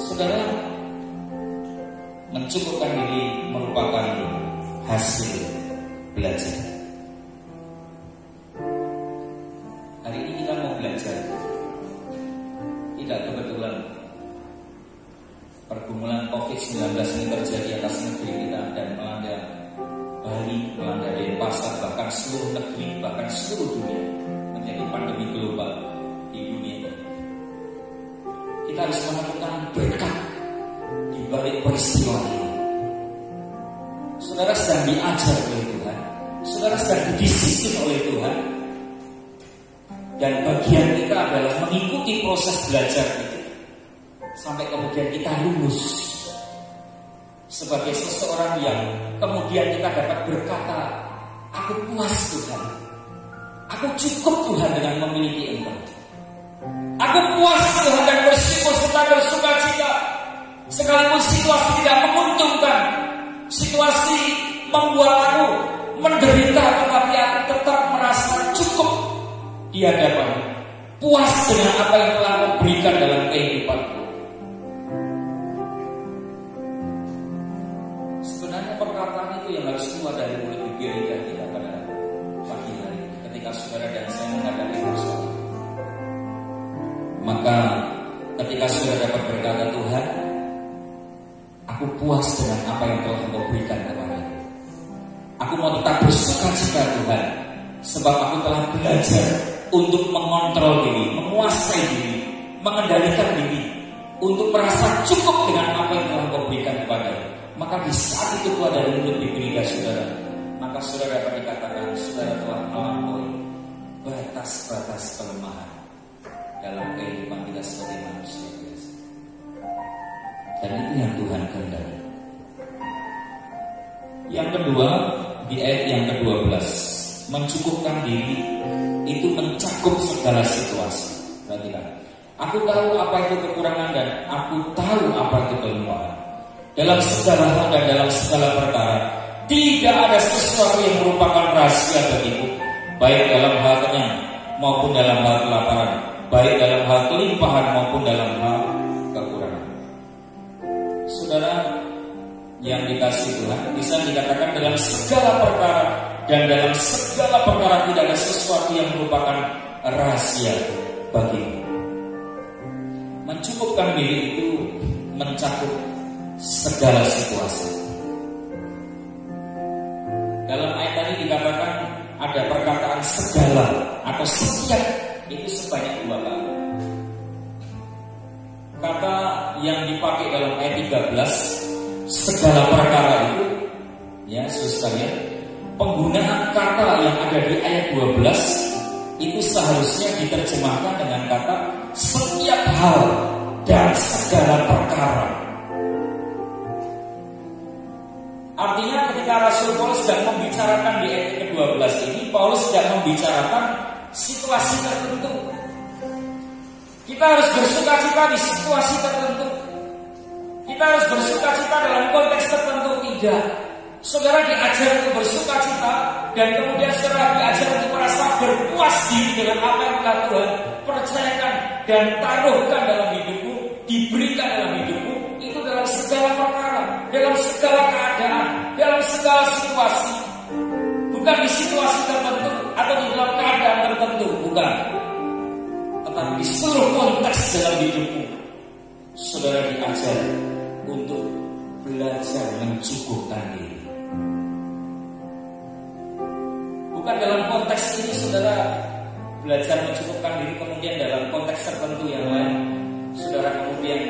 Saudara, mencukupkan diri merupakan hasil belajar. Hari ini kita mau belajar. Tidak kebetulan pergumulan COVID-19 ini terjadi atas negeri kita dan melanda Bali, melanda Denpasar, bahkan seluruh negeri, bahkan seluruh dunia, menjadi pandemi global. sedang diajar oleh Tuhan, saudara sedang didisiplin oleh Tuhan, dan bagian kita adalah mengikuti proses belajar itu sampai kemudian kita lulus sebagai seseorang yang kemudian kita dapat berkata, aku puas Tuhan, aku cukup Tuhan dengan memiliki Engkau, aku puas Tuhan dan bersyukur serta bersuka cita sekalipun situasi tidak menguntungkan, situasi membuat aku menderita, tetapi aku tetap merasa cukup di hadapan, puas dengan apa yang telah Kau berikan dalam kehidupanku. Sebenarnya perkataan itu yang harus keluar dari mulut bibir kita pada pagi hari ketika saudara dan saya menghadapi masalah. Maka ketika saudara dapat berkata, Tuhan, aku puas dengan apa yang telah Engkau berikan kepadaku. Aku mau tetap bersuka cita Tuhan, sebab aku telah belajar untuk mengontrol diri, menguasai diri, mengendalikan diri, untuk merasa cukup dengan apa yang telah Engkau berikan kepadaku. Maka di saat itu keluar dari mulut bibir saudara, maka saudara dapat dikatakan saudara telah melampaui batas-batas kelemahan dalam kehidupan kita sebagai manusia biasa. Dan itu yang Tuhan kehendaki. Yang kedua, di ayat yang ke-12, mencukupkan diri itu mencakup segala situasi. Perhatikan, aku tahu apa itu kekurangan dan aku tahu apa itu kelemahan. Dalam segala hal dan dalam segala perkara, tidak ada sesuatu yang merupakan rahasia bagiku, baik dalam hal kenyang maupun dalam hal kelaparan, baik dalam hal kelimpahan maupun dalam hal kekurangan. Saudara yang dikasihi Tuhan, bisa dikatakan dalam segala perkara dan dalam segala perkara tidak ada sesuatu yang merupakan rahasia bagimu. Mencukupkan diri itu mencakup segala situasi. Dalam ayat tadi dikatakan ada perkataan segala atau setiap, itu sebanyak 2 kali. Kata yang dipakai dalam ayat 13, segala perkara itu, ya saudara sekalian, penggunaan kata yang ada di ayat 12 itu seharusnya diterjemahkan dengan kata setiap hal dan segala perkara. Artinya ketika Rasul Paulus sedang membicarakan di ayat ke-12 ini, Paulus sedang membicarakan situasi tertentu. Kita harus bersuka cita di situasi tertentu. Kita harus bersuka cita dalam konteks tertentu. Tidak. Saudara diajar untuk bersuka cita, dan kemudian saudara diajar untuk merasa berpuas diri dengan apa yang telah Tuhan percayakan dan taruhkan dalam hidupmu, diberikan dalam hidupmu. Itu dalam segala perkara, dalam segala keadaan, dalam segala situasi. Bukan di situasi tertentu atau di dalam keadaan tertentu, bukan. Tetapi di seluruh konteks dalam hidupmu, saudara diajar untuk belajar mencukupkan diri. Bukan dalam konteks ini saudara belajar mencukupkan diri, kemudian dalam konteks tertentu yang lain saudara kemudian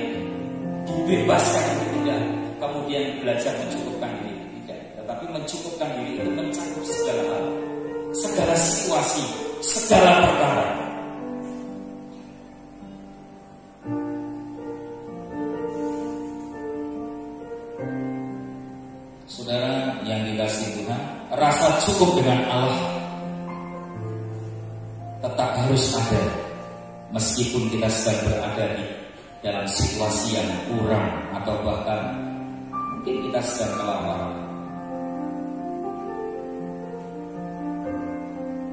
dibebaskan untuk tidak kemudian belajar mencukupkan diri. Tidak. Tetapi mencukupkan diri itu mencakup segala hal, segala situasi, segala perkara. Saudara yang dikasihi Tuhan, rasa cukup dengan Allah tetap harus ada meskipun kita sedang berada di dalam situasi yang kurang atau bahkan mungkin kita sedang kelaparan.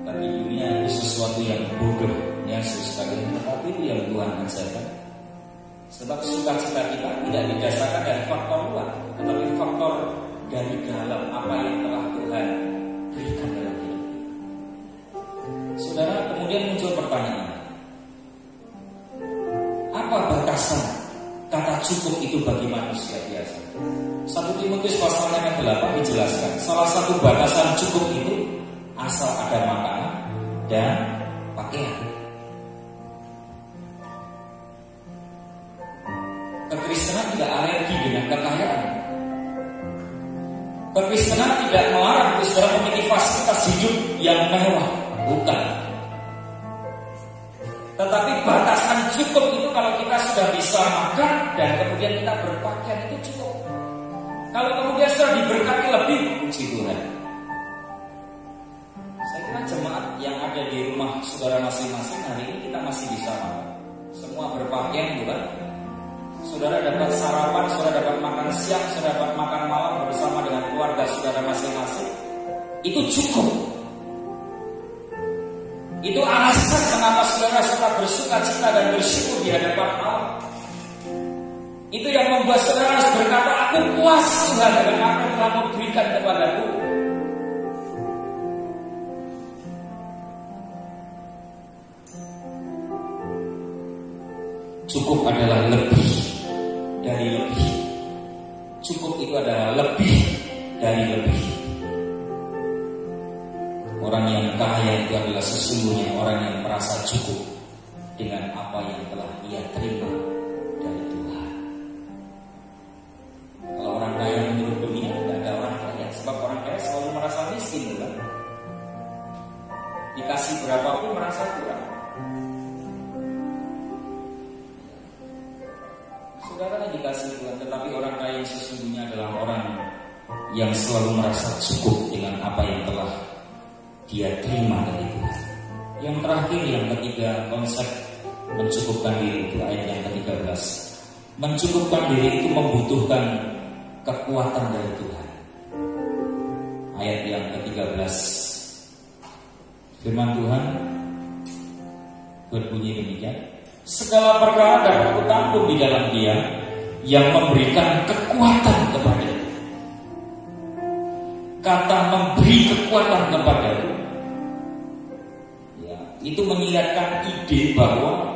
Tapi dunia itu sesuatu yang bodoh, ya sekali, tetapi itu yang Tuhan ajarkan. Sebab sukacita kita tidak didasarkan dari faktor luar, tetapi faktor dari dalam apa yang telah Tuhan berikan dalam hidup. Saudara, kemudian muncul pertanyaan, apa batasan kata cukup itu bagi manusia biasa? 1 Timotius pasal yang ke-8 dijelaskan, salah satu batasan cukup itu asal ada makanan dan pakaian. Kekristenan tidak alergi dengan kekayaan. Kekristenan tidak melarang saudara memiliki fasilitas hidup yang mewah, bukan. Tetapi batasan cukup itu kalau kita sudah bisa makan dan kemudian kita berpakaian itu cukup. Kalau kemudian sudah diberkati lebih, puji Tuhan. Saya kira jemaat yang ada di rumah saudara masing-masing hari ini kita masih bisa makan. Semua berpakaian, bukan? Saudara dapat sarapan, saudara dapat makan siang, saudara dapat makan malam bersama dengan keluarga saudara masing-masing. Itu cukup. Itu alasan kenapa saudara suka bersuka cita dan bersyukur di hadapan Allah. Itu yang membuat saudara harus berkata, aku puas Tuhan dengan apa yang telah Kau berikan kepadaku. Cukup adalah lebih dari lebih. Cukup itu adalah lebih dari lebih. Orang yang kaya itu adalah sesungguhnya orang yang merasa cukup dengan apa yang telah ia terima dari Tuhan. Kalau orang kaya menurut dunia tidak ada orang kaya, sebab orang kaya selalu merasa miskin, bukan? Dikasih berapapun merasa kurang. Saudara dikasih Tuhan, tetapi orang kaya yang sesungguhnya adalah orang yang selalu merasa cukup dengan apa yang telah dia terima dari Tuhan. Yang terakhir, yang ketiga, konsep mencukupkan diri itu ayat yang ke-13. Mencukupkan diri itu membutuhkan kekuatan dari Tuhan. Ayat yang ke-13, firman Tuhan berbunyi demikian: segala perkara dapat kutampung di dalam Dia yang memberikan kekuatan kepada. Kata memberi kekuatan kepadaku, ya, itu mengingatkan ide bahwa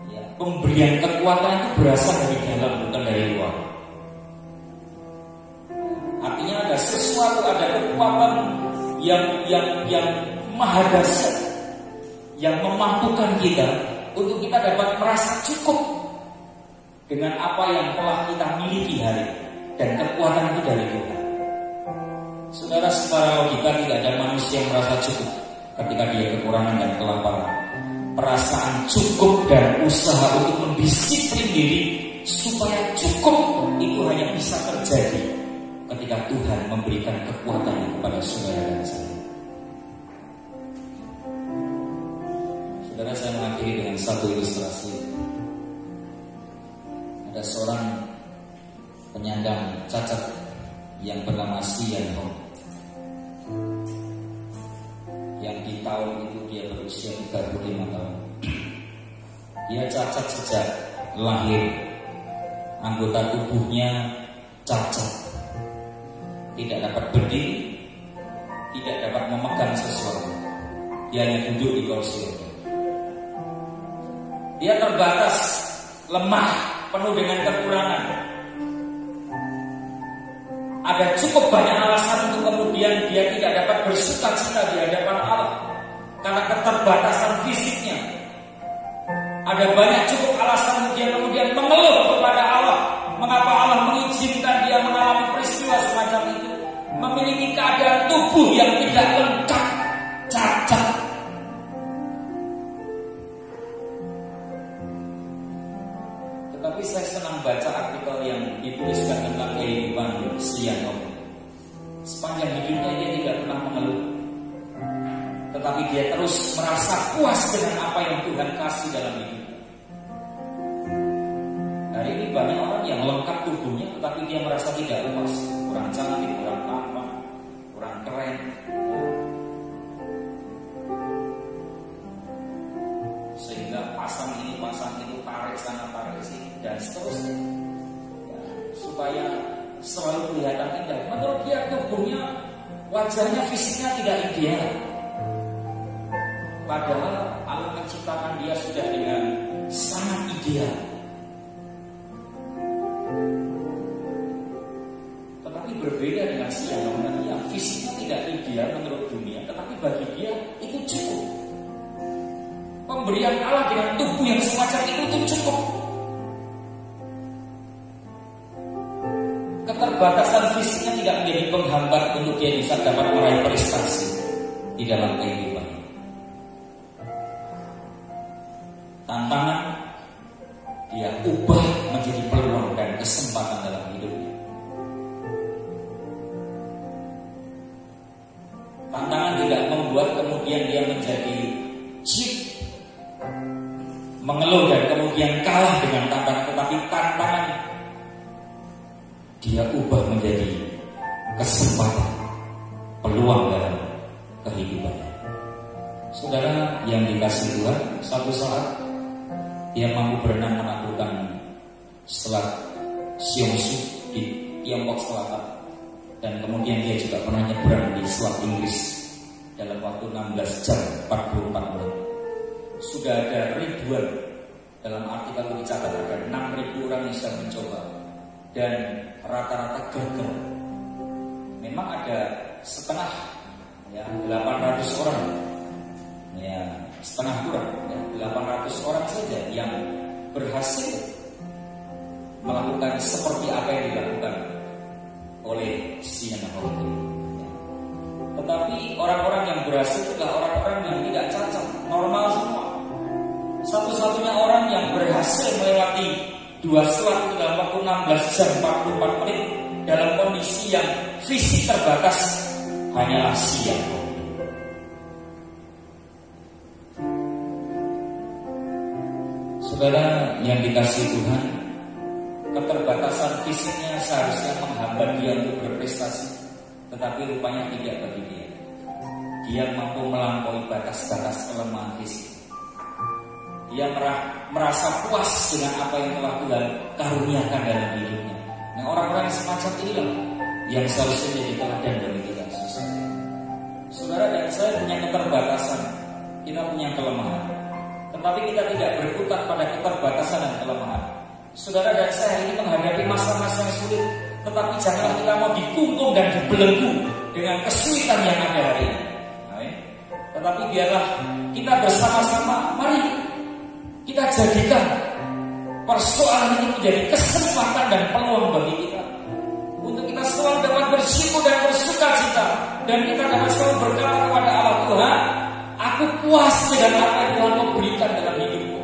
ya, pemberian kekuatan itu berasal dari dalam, bukan dari luar. Artinya ada sesuatu, ada kekuatan yang maha dahsyat yang memampukan kita untuk kita dapat merasa cukup dengan apa yang telah kita miliki hari, dan kekuatan itu dari Tuhan. Saudara, secara logika tidak ada manusia yang merasa cukup ketika dia kekurangan dan kelaparan. Perasaan cukup dan usaha untuk mendisiplin diri supaya cukup itu hanya bisa terjadi ketika Tuhan memberikan kekuatan kepada saudara dan saya. Saudara, saya mengakhiri dengan satu ilustrasi. Ada seorang penyandang cacat yang bernama Sian Hong, yang di tahun itu dia berusia 35 tahun. Dia cacat sejak lahir. Anggota tubuhnya cacat, tidak dapat berdiri, tidak dapat memegang sesuatu. Dia hanya duduk di kursi roda. Dia terbatas, lemah, penuh dengan kekurangan. Ada cukup banyak alasan untuk kemudian dia tidak dapat bersuka cita di hadapan Allah karena keterbatasan fisiknya. Ada banyak cukup alasan dia kemudian mengeluh kepada Allah. Mengapa Allah mengizinkan dia mengalami peristiwa semacam itu? Memiliki keadaan tubuh yang tidak lengkap, cacat. Tetapi saya senang baca artikel yang dituliskan tentang kehidupan Sian Hong. Sepanjang hidupnya dia tidak pernah mengeluh, tetapi dia terus merasa puas dengan apa yang Tuhan kasih dalam hidup. Hari ini banyak orang yang lengkap tubuhnya, tetapi dia merasa tidak puas, kurang cantik, kurang tampan, kurang keren. Sehingga pasang ini, pasang itu, tarik sana, tarik sini, dan seterusnya, ya, supaya selalu kelihatan indah. Menurut dia tubuhnya, wajahnya, fisiknya tidak ideal. Padahal Allah menciptakan dia sudah dengan sangat ideal. Tetapi berbeda dengan Sian Hong yang fisiknya tidak ideal menurut dunia, tetapi bagi dia itu cukup. Pemberian Allah dengan tubuh yang semacam itu cukup. Keterbatasan fisiknya tidak menjadi penghambat dalam kehidupannya. Tantangan dia ubah menjadi peluang dan kesempatan dalam hidupnya. Tantangan tidak membuat kemudian dia menjadi cheat, mengeluh dan kemudian kalah dengan tantangan, tetapi tantangan dia ubah menjadi kesempatan, peluang dalam kehidupannya. Saudara yang dikasihi Tuhan, satu saat dia mampu berenang menaklukkan Selat Seongsu di Tiongkok Selatan, dan kemudian dia juga pernah nyebrang di Selat Inggris dalam waktu 16 jam 44 menit. Sudah ada ribuan, dalam artikel dicatat ada 6.000 orang yang sedang mencoba, dan rata-rata gagal. Memang ada setengah, ya 800 orang, ya setengah kurang, ya 800 orang saja yang berhasil melakukan seperti apa yang dilakukan oleh Sienna Mawar. Tetapi orang-orang yang berhasil adalah orang-orang yang tidak cacat, normal semua. Satu-satunya orang yang berhasil melewati 2 selat itu dalam waktu 16 jam 44 menit dalam kondisi yang fisik terbatas hanyalah Sienna. Saudara yang dikasihi Tuhan, keterbatasan fisiknya seharusnya menghambat dia untuk berprestasi, tetapi rupanya tidak bagi dia. Dia mampu melampaui batas-batas kelemahan fisik. Dia merasa puas dengan apa yang telah Tuhan karuniakan dalam hidupnya. Nah, orang-orang yang semacam inilah yang seharusnya jadi teladan bagi kita. Saudara dan saya punya keterbatasan, kita punya kelemahan, tetapi kita tidak berkutat pada keterbatasan dan kelemahan. Saudara dan saya ini menghadapi masa-masa yang sulit, tetapi janganlah kita mau dikungkung dan dibelenggu dengan kesulitan yang ada hari ini. Tetapi biarlah kita bersama-sama, mari kita jadikan persoalan ini menjadi kesempatan dan peluang bagi kita, untuk kita selalu dapat bersyukur dan bersuka cita, dan kita dapat selalu berkata kepada Allah, Tuhan, aku puas dengan apa yang Tuhan mau berikan dalam hidupku.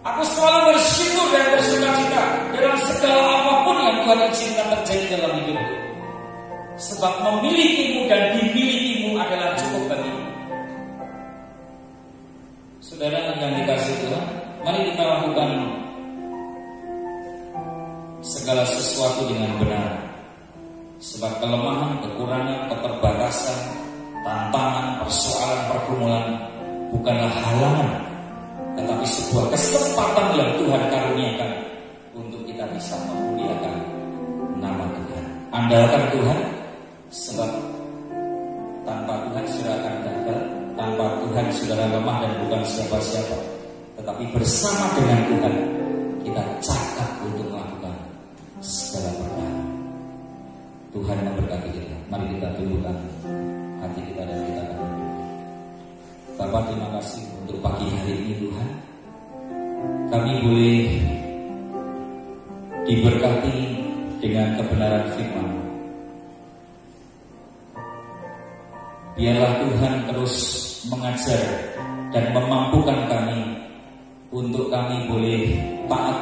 Aku selalu bersyukur dan bersuka cita dalam segala apapun yang Tuhan izinkan terjadi dalam hidupku, sebab memilikimu dan dimilikimu adalah cukup bagimu. Saudara yang dikasihi Tuhan, mari kita lakukan segala sesuatu dengan benar, sebab kelemahan, kekurangan, keterbatasan, tantangan, persoalan, pergumulan bukanlah halangan, tetapi sebuah kesempatan yang Tuhan karuniakan untuk kita bisa memuliakan nama Tuhan. Andalkan Tuhan, sebab tanpa Tuhan saudara akan gagal, tanpa Tuhan saudara lemah dan bukan siapa-siapa. Tetapi bersama dengan Tuhan kita cakap untuk melakukan segala perkara. Tuhan memberkati kita. Mari kita tundukkan hati kita dan kita akan berdoa. Bapa, terima kasih untuk pagi hari ini Tuhan. Kami boleh diberkati dengan kebenaran firman. Biarlah Tuhan terus mengajar dan memampukan kami untuk kami boleh taat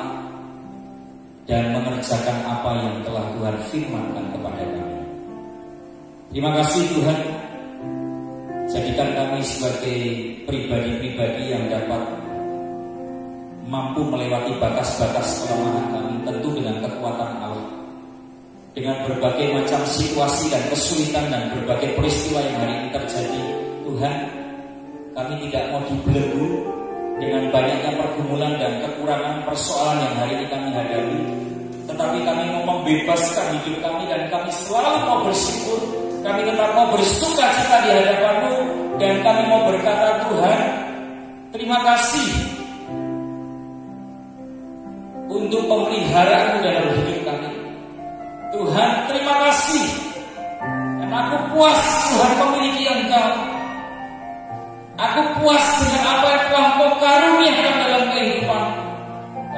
dan mengerjakan apa yang telah Tuhan firmankan kepada kami. Terima kasih Tuhan. Jadikan kami sebagai pribadi-pribadi yang dapat mampu melewati batas-batas kelemahan kami, tentu dengan kekuatan Allah. Dengan berbagai macam situasi dan kesulitan dan berbagai peristiwa yang hari ini terjadi, Tuhan, kami tidak mau dibelenggu dengan banyaknya pergumulan dan kekurangan persoalan yang hari ini kami hadapi, tetapi kami mau membebaskan hidup kami dan kami selalu mau bersyukur. Kami tetap mau bersuka cita di hadapan-Mu, dan kami mau berkata, Tuhan, terima kasih untuk pemeliharaan-Mu dalam hidup kami. Tuhan, terima kasih, dan aku puas Tuhan memiliki Engkau. Aku puas dengan apa yang telah Kau karuniakan dalam kehidupan,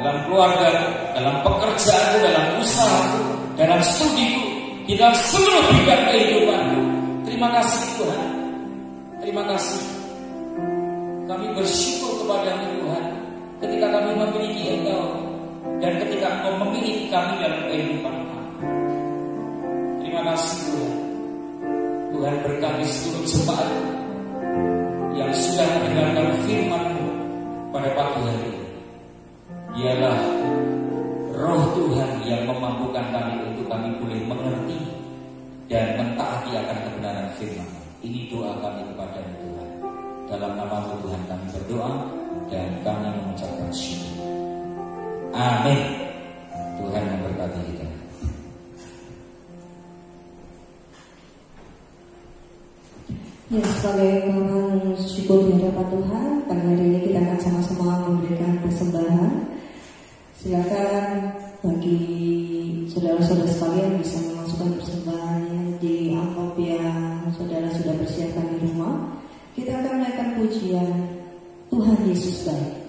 dalam keluarga, dalam pekerjaanku, dalam usahaku, dalam studiku, di dalam seluruh bidang kehidupanku. Terima kasih Tuhan. Terima kasih. Kami bersyukur kepada-Mu Tuhan, ketika kami memiliki Engkau dan ketika Engkau memiliki kami dalam kehidupan kami. Terima kasih Tuhan. Tuhan berkati seluruh jemaat yang sudah mendengarkan firman-Mu pada pagi hari ini. Dialah Roh Tuhan yang memampukan kami untuk kami boleh mengerti dan mentaati akan kebenaran firman. Ini doa kami kepada-Mu Tuhan. Dalam nama-Mu Tuhan kami berdoa dan kami mengucapkan syukur. Amin. Tuhan memberkati kita. Ya, sebagai ungkapan syukur di hadapan Tuhan, pada hari ini kita akan sama-sama memberikan persembahan. Silakan bagi saudara-saudara sekalian bisa memasukkan persembahannya di amplop yang saudara sudah persiapkan di rumah. Kita akan menaikkan pujian Tuhan Yesus baik.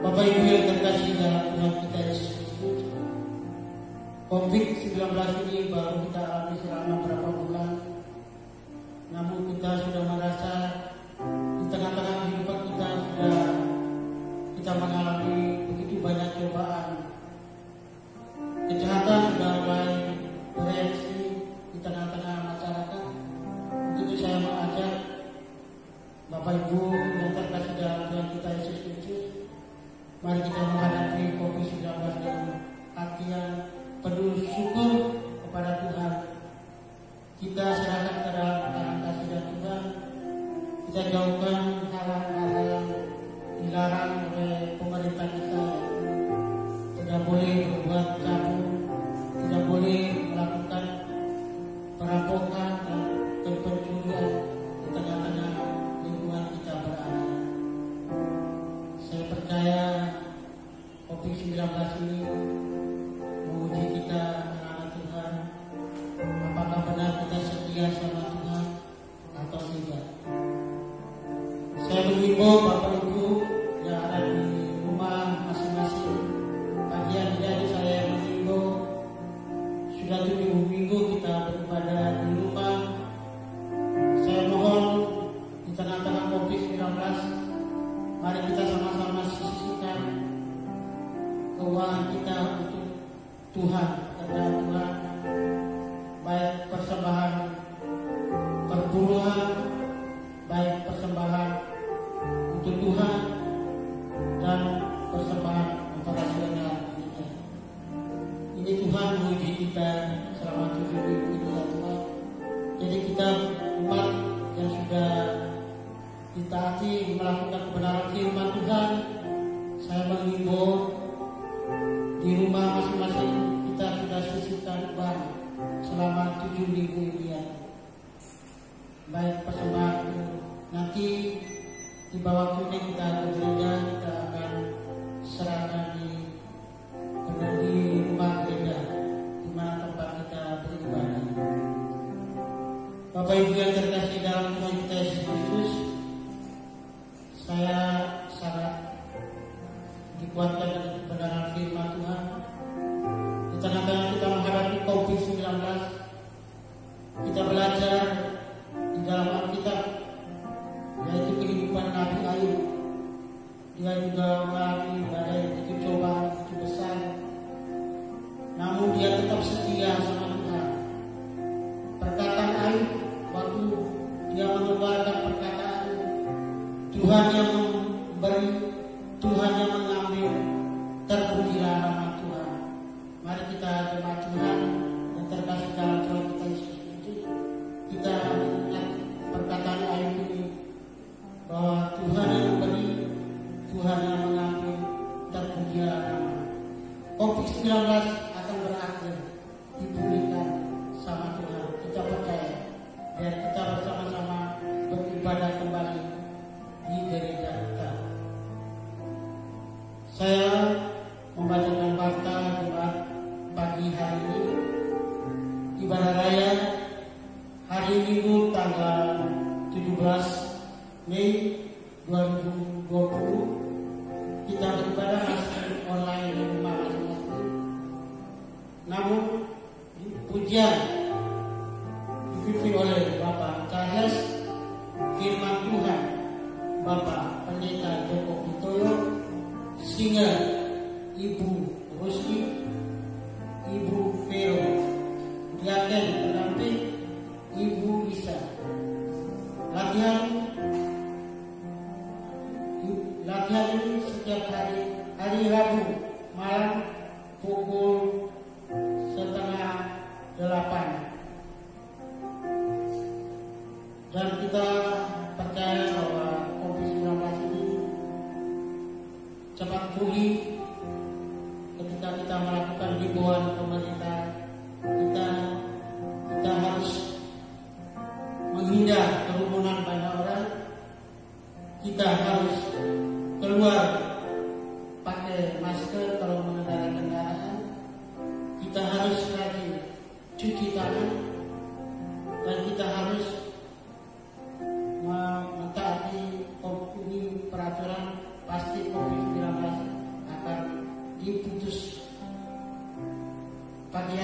Bapak Ibu yang terkasih dalam Tuhan kita Yesus Kristus, COVID-19 ini baru kita alami selama beberapa bulan, namun kita sudah merasa di tengah-tengah kehidupan kita sudah kita mengalami begitu banyak cobaan. Kejahatan sudah mulai bereaksi di tengah-tengah masyarakat. Untuk itu saya mengajak Bapak Ibu yang terkasih dalam Tuhan kita Yesus Kristus, mari kita menghadapi COVID-19 dengan hati yang penuh syukur kepada Tuhan. Kita serahkan ke dalam tangan kasih dan Tuhan. Kita jauhkan hal-hal yang dilarang oleh pemerintah kita. Tidak boleh berbuat cabul, tidak boleh melakukan perampokan dan pencurian di tengah-tengah lingkungan kita berada. Saya percaya COVID-19 ini menguji kita anak-anak Tuhan. Apakah benar kita setia sama Tuhan atau tidak? Saya mengimbau Bapak Ibu yang ada di rumah masing-masing. Bagian dari saya mengimbau, sudah 7 minggu kita beribadah di rumah. Saya mohon di tengah-tengah COVID-19, mari kita sama-sama sisihkan keuangan kita untuk Tuhan, karena Tuhan, baik persembahan perpuluhan, baik persembahan untuk Tuhan dan persembahan operasional kita. Ini Tuhan menguji kita selama 7 minggu ini ya Tuhan. Jadi kita umat yang sudah ditaati melakukan kebenaran firman Tuhan, saya mengimbau di rumah masing-masing kita sudah sisihkan uang selama 7 minggu ini ya. Baik persembahan nanti di bawah waktunya kita ke gereja, kita akan serahkan di rumah gereja di mana tempat kita beribadah. Bapak Ibu yang terkasih dalam Tuhan kita Yesus Kristus, saya sangat dikuatkan dengan kebenaran firman Tuhan. Di tengah-tengah kita menghadapi COVID-19, kita belajar di dalam Alkitab, yaitu kehidupan Nabi Ayub. Dia juga mengalami badai begitu cobaan begitu besar, namun dia tetap setia sama Tuhan. Perkataan Ayub waktu dia mengeluarkan perkataan, Tuhan yang memberi, Tuhan yang mengambil, terpujilah nama Tuhan. Mari kita jemaat Tuhan yang terkasih dalam Tuhan kita Yesus Kristus, kita ingat perkataan Ayub ini, bahwa Tuhan yang memberi, Tuhan yang mengambil, terpujilah nama. COVID-19 akan berakhir, dipulihkan sama Tuhan. Kita percaya dan kita bersama-sama beribadah kembali di gereja kita. Saya membacakan fakta Jumat pagi hari ini, ibadah raya hari Minggu tanggal 17 Mei 2020. Kita beribadah masih online di rumah masing-masing. Namun pujian dipimpin oleh Bapak Charles Firman Tuhan, Bapak Pendeta Joko Bitoyo, singer Ibu Rusli, Ibu Vero, diaken pendamping Ibu Lisa. Latihan ini setiap hari Rabu malam pukul 7:30. Dan kita percaya bahwa COVID-19 ini cepat pulih ketika kita melakukan himbauan pemerintah. Kita harus menghindar kerumunan banyak orang. Kita harus keluar pakai masker kalau mengendarai kendaraan. Kita harus rajin cuci tangan, dan kita harus mentaati ini peraturan. Pasti COVID-19 akan diputus pagi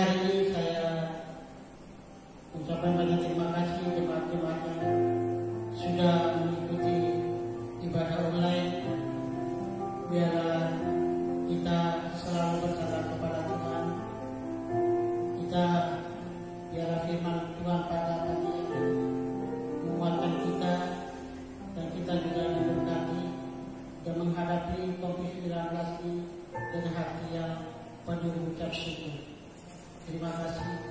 banyak terima kasih jemaat-jemaat yang sudah mengikuti ibadah online. Biarlah kita selalu berkata kepada Tuhan, kita biarlah firman Tuhan pada pagi ini menguatkan kita, dan kita juga diberkati dan menghadapi COVID-19 ini dengan hati yang penuh ucap syukur. Terima kasih.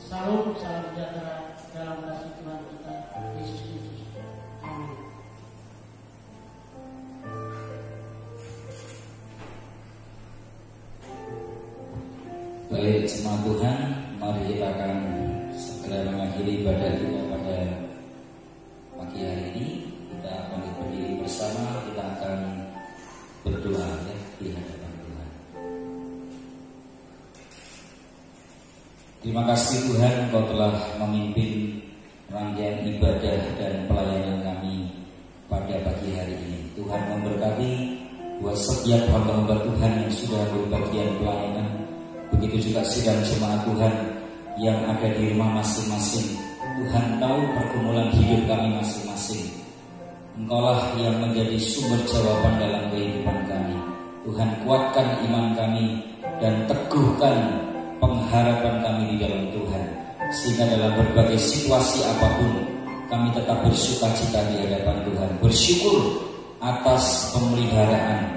Salam sejahtera dalam kasih Tuhan kita Yesus Kristus. Amin. Baik jemaat Tuhan, mari kita akan segera mengakhiri ibadah kita pada pagi hari ini. Kita akan berdiri bersama, kita akan berdoa ya di hadapan Tuhan. Terima kasih Tuhan, Engkau telah memimpin rangkaian ibadah dan pelayanan kami pada pagi hari ini. Tuhan memberkati buat setiap hamba-hamba Tuhan yang sudah berbagian pelayanan. Begitu juga sidang jemaat Tuhan yang ada di rumah masing-masing. Tuhan tahu pergumulan hidup kami masing-masing. Engkaulah yang menjadi sumber jawaban dalam kehidupan kami. Tuhan kuatkan iman kami dan teguhkan pengharapan kami di dalam Tuhan, sehingga dalam berbagai situasi apapun kami tetap bersuka cita di hadapan Tuhan. Bersyukur atas pemeliharaan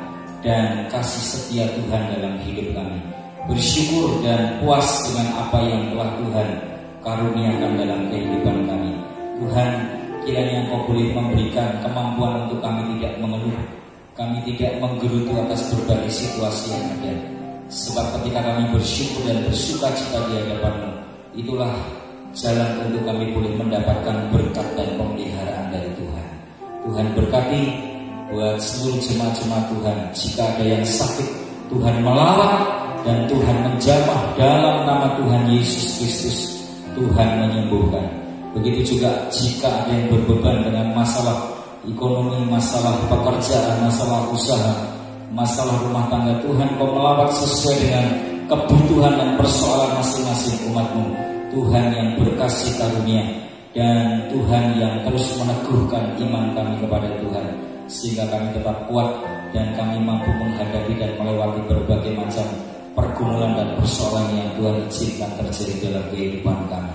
dan kasih setia Tuhan dalam hidup kami. Bersyukur dan puas dengan apa yang telah Tuhan karuniakan dalam kehidupan kami. Tuhan, kiranya Engkau boleh memberikan kemampuan untuk kami tidak mengeluh, kami tidak menggerutu atas berbagai situasi yang ada. Sebab ketika kami bersyukur dan bersuka cita di hadapan-Mu, itulah jalan untuk kami boleh mendapatkan berkat dan pemeliharaan dari Tuhan. Tuhan berkati buat seluruh jemaat-jemaat Tuhan. Jika ada yang sakit, Tuhan melawat dan Tuhan menjamah dalam nama Tuhan Yesus Kristus. Tuhan menyembuhkan. Begitu juga jika ada yang berbeban dengan masalah ekonomi, masalah pekerjaan, masalah usaha, masalah rumah tangga, Tuhan Kau melawat sesuai dengan kebutuhan dan persoalan masing-masing umat-Mu. Tuhan yang berkasih karunia dan Tuhan yang terus meneguhkan iman kami kepada Tuhan, sehingga kami tetap kuat dan kami mampu menghadapi dan melewati berbagai macam pergumulan dan persoalan yang Tuhan izinkan terjadi dalam kehidupan kami.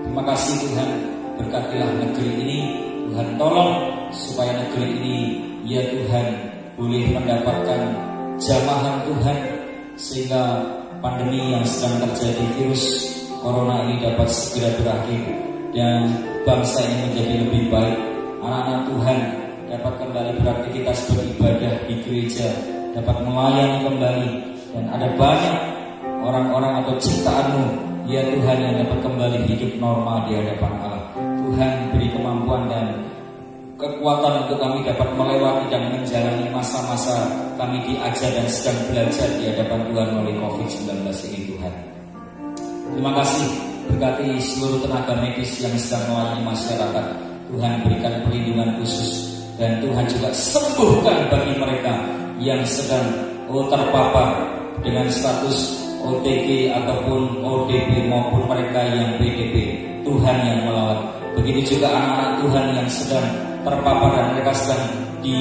Terima kasih Tuhan, berkatilah negeri ini. Tuhan tolong supaya negeri ini, ya Tuhan, boleh mendapatkan jamahan Tuhan, sehingga pandemi yang sedang terjadi virus corona ini dapat segera berakhir dan bangsa ini menjadi lebih baik. Anak-anak Tuhan dapat kembali beraktivitas beribadah di gereja, dapat melayani kembali, dan ada banyak orang-orang atau ciptaan-Mu, ya Tuhan, yang dapat kembali hidup normal di hadapan Allah. Tuhan beri kemampuan dan kekuatan untuk kami dapat melewati dan menjalani masa-masa kami diajar dan sedang belajar di hadapan Tuhan melalui COVID-19 ini Tuhan. Terima kasih, berkati seluruh tenaga medis yang sedang melayani masyarakat. Tuhan berikan perlindungan khusus, dan Tuhan juga sembuhkan bagi mereka yang sedang terpapar dengan status OTG ataupun ODP maupun mereka yang PDP. Tuhan yang melawat. Begitu juga anak-anak Tuhan yang sedang terpapar dan mereka sedang di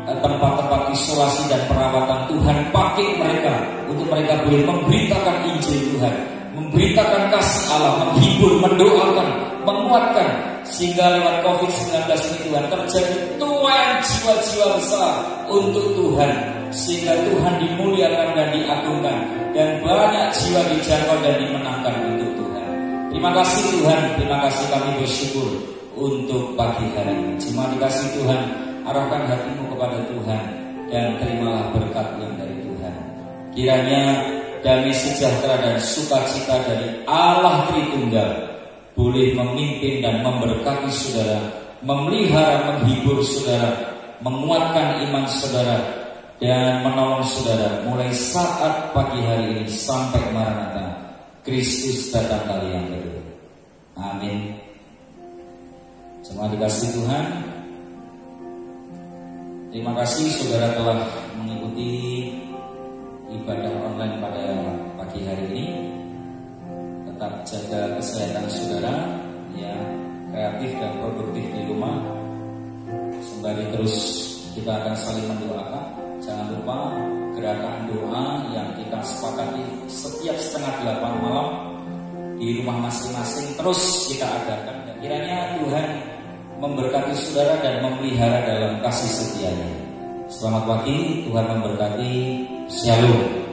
tempat-tempat isolasi dan perawatan. Tuhan pakai mereka untuk mereka boleh memberitakan Injil Tuhan, memberitakan kasih Allah, menghibur, mendoakan, menguatkan, sehingga lewat COVID-19 ini Tuhan terjadi tuan jiwa-jiwa besar untuk Tuhan, sehingga Tuhan dimuliakan dan diagungkan, dan banyak jiwa dijangkau dan dimenangkan untuk Tuhan. Terima kasih Tuhan, terima kasih, kami bersyukur untuk pagi hari ini. Cuma dikasih Tuhan, arahkan hatimu kepada Tuhan dan terimalah berkat yang dari Tuhan. Kiranya damai sejahtera dan sukacita dari Allah Tritunggal boleh memimpin dan memberkati saudara, memelihara, menghibur saudara, menguatkan iman saudara, dan menolong saudara mulai saat pagi hari ini sampai Maranatha Kristus datang kali yang kedua. Amin. Semua dikasih Tuhan. Terima kasih saudara telah mengikuti ibadah online pada pagi hari ini. Tetap jaga kesehatan saudara, ya, kita akan saling mendoakan. Jangan lupa gerakan doa yang kita sepakati setiap 7:30 malam di rumah masing-masing terus kita adakan. Dan kiranya Tuhan memberkati saudara dan memelihara dalam kasih setianya. Selamat pagi, Tuhan memberkati. Shalom.